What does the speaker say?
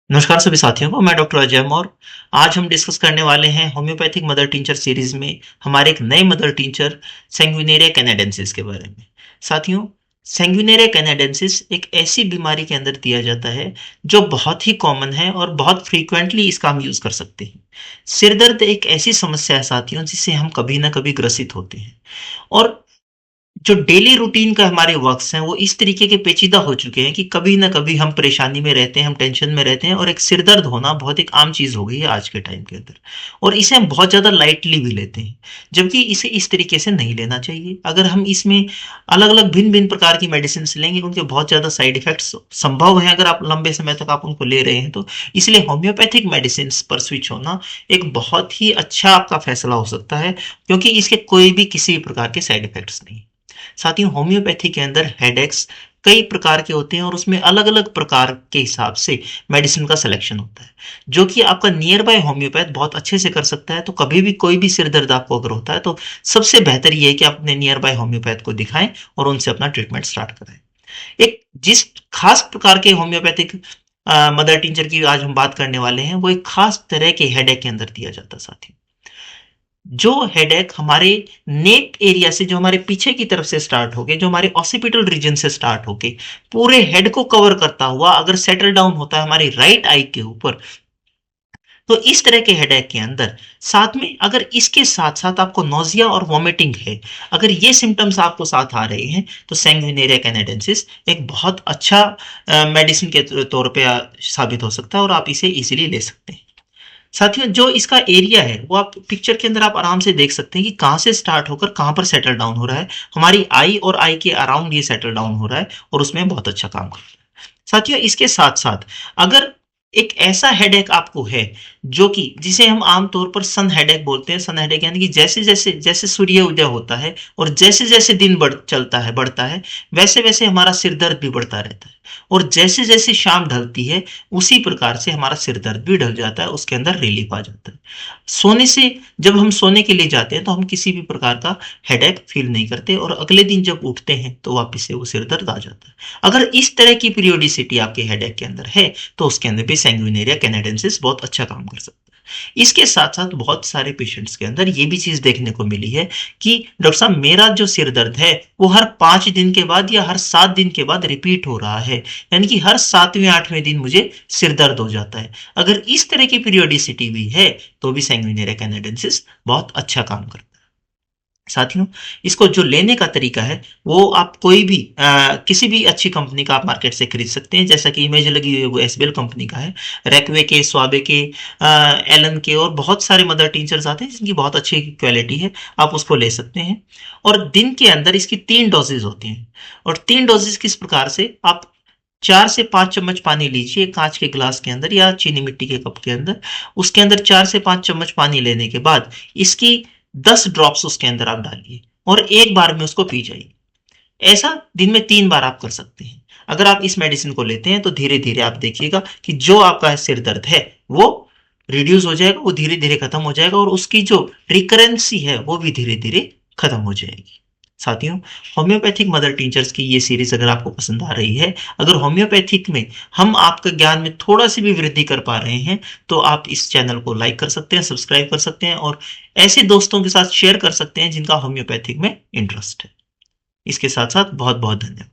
नमस्कार सभी साथियों को। मैं डॉक्टर अजय मौर्य। आज हम डिस्कस करने वाले हैं होम्योपैथिक मदर टिंचर सीरीज में हमारे एक नए मदर टिंचर सैंग्विनेरिया कैनाडेंसिस के बारे में। साथियों, सैंग्विनेरिया कैनाडेंसिस एक ऐसी बीमारी के अंदर दिया जाता है जो बहुत ही कॉमन है और बहुत फ्रीक्वेंटली इसका हम यूज कर सकते हैं। सिर दर्द एक ऐसी समस्या है साथियों, जिससे हम कभी ना कभी ग्रसित होते हैं। और जो डेली रूटीन का हमारे वर्क्स हैं वो इस तरीके के पेचीदा हो चुके हैं कि कभी ना कभी हम परेशानी में रहते हैं, हम टेंशन में रहते हैं, और एक सिर दर्द होना बहुत एक आम चीज हो गई है आज के टाइम के अंदर। और इसे हम बहुत ज्यादा लाइटली भी लेते हैं, जबकि इसे इस तरीके से नहीं लेना चाहिए। अगर हम इसमें अलग अलग भिन्न भिन्न प्रकार की मेडिसिन लेंगे, उनके बहुत ज्यादा साइड इफेक्ट्स संभव है अगर आप लंबे समय तक आप उनको ले रहे हैं तो। इसलिए होम्योपैथिक मेडिसिन पर स्विच होना एक बहुत ही अच्छा आपका फैसला हो सकता है, क्योंकि इसके कोई भी किसी भी प्रकार के साइड इफेक्ट्स नहीं। साथियों, होम्योपैथी के अंदर हेडेक्स कई प्रकार के होते हैं और उसमें अलग अलग प्रकार के हिसाब से मेडिसिन का सिलेक्शन होता है, जो कि आपका नियर बाय होम्योपैथ बहुत अच्छे से कर सकता है। तो कभी भी कोई भी सिर दर्द आपको अगर होता है तो सबसे बेहतर ये है कि आप अपने नियर बाय होम्योपैथ को दिखाएं और उनसे अपना ट्रीटमेंट स्टार्ट कराएं। एक जिस खास प्रकार के होम्योपैथिक मदर टिंचर की आज हम बात करने वाले हैं, वो एक खास तरह के हेडेक के अंदर दिया जाता है साथियों। जो हेडेक हमारे नेक एरिया से, जो हमारे पीछे की तरफ से स्टार्ट होके, जो हमारे ऑसिपिटल रीजन से स्टार्ट होके पूरे हेड को कवर करता हुआ अगर सेटल डाउन होता है हमारी राइट आई के ऊपर, तो इस तरह के हेडेक के अंदर साथ में अगर इसके साथ साथ आपको नोजिया और वॉमिटिंग है, अगर ये सिम्टम्स आपको साथ आ रहे हैं, तो सैंग्विनेरिया कैनाडेंसिस एक बहुत अच्छा मेडिसिन के तौर पे साबित हो सकता है और आप इसे इजीली ले सकते हैं। साथियों, जो इसका एरिया है वो आप पिक्चर के अंदर आप आराम से देख सकते हैं कि कहाँ से स्टार्ट होकर कहाँ पर सेटल डाउन हो रहा है। हमारी आई और आई के अराउंड ये सेटल डाउन हो रहा है और उसमें बहुत अच्छा काम कर रहा है। साथियों, इसके साथ साथ अगर एक ऐसा हेडेक आपको है जो कि जिसे हम आमतौर पर सन हेडेक बोलते हैं। सन हेडेक यानी कि जैसे जैसे जैसे सूर्य उदय होता है और जैसे जैसे दिन चलता है, बढ़ता है, वैसे वैसे हमारा सिर दर्द भी बढ़ता रहता है। और जैसे जैसे शाम ढलती है उसी प्रकार से हमारा सिर दर्द भी ढल जाता है, उसके अंदर रिलीफ आ जाता है। सोने से जब हम सोने के लिए जाते हैं तो हम किसी भी प्रकार का हेडेक फील नहीं करते, और अगले दिन जब उठते हैं तो वापस से वो सिर दर्द आ जाता है। अगर इस तरह की पीरियोडिसिटी आपके हेडेक के अंदर है तो उसके अंदर भी सैंग्विनेरिया कैनाडेंसिस बहुत अच्छा काम कर सकता है। इसके साथ साथ बहुत सारे पेशेंट्स के अंदर ये भी चीज देखने को मिली है कि डॉक्टर साहब, मेरा जो सिर दर्द है वो हर 5 दिन के बाद या हर 7 दिन के बाद रिपीट हो रहा है, यानी कि हर 7वें 8वें दिन मुझे सिर दर्द हो जाता है। अगर इस तरह की पीरियोडिसिटी भी है तो भी सैंग्विनेरिया कैनाडेंसिस बहुत अच्छा काम करता है। साथियों, इसको जो लेने का तरीका है वो आप कोई भी किसी भी अच्छी कंपनी का आप मार्केट से खरीद सकते हैं। जैसा कि इमेज लगी हुई है वो एसबीएल कंपनी का है। रेकवे के, स्वाबे के, एलन के और बहुत सारे मदर टिंचर्स आते हैं जिनकी बहुत अच्छी क्वालिटी है, आप उसको ले सकते हैं। और दिन के अंदर इसकी 3 डोजेज होती हैं। और 3 डोजेज किस प्रकार से, आप 4 से 5 चम्मच पानी लीजिए कांच के ग्लास के अंदर या चीनी मिट्टी के कप के अंदर। उसके अंदर 4 से 5 चम्मच पानी लेने के बाद इसकी 10 ड्रॉप्स उसके अंदर आप डालिए और एक बार में उसको पी जाइए। ऐसा दिन में 3 बार आप कर सकते हैं। अगर आप इस मेडिसिन को लेते हैं तो धीरे धीरे आप देखिएगा कि जो आपका सिर दर्द है वो रिड्यूस हो जाएगा, वो धीरे धीरे खत्म हो जाएगा, और उसकी जो रिकरेंसी है वो भी धीरे धीरे खत्म हो जाएगी। साथियों, होम्योपैथिक मदर टीचर्स की ये सीरीज अगर आपको पसंद आ रही है, अगर होम्योपैथिक में हम आपके ज्ञान में थोड़ा सी भी वृद्धि कर पा रहे हैं, तो आप इस चैनल को लाइक कर सकते हैं, सब्सक्राइब कर सकते हैं और ऐसे दोस्तों के साथ शेयर कर सकते हैं जिनका होम्योपैथिक में इंटरेस्ट है। इसके साथ साथ बहुत बहुत धन्यवाद।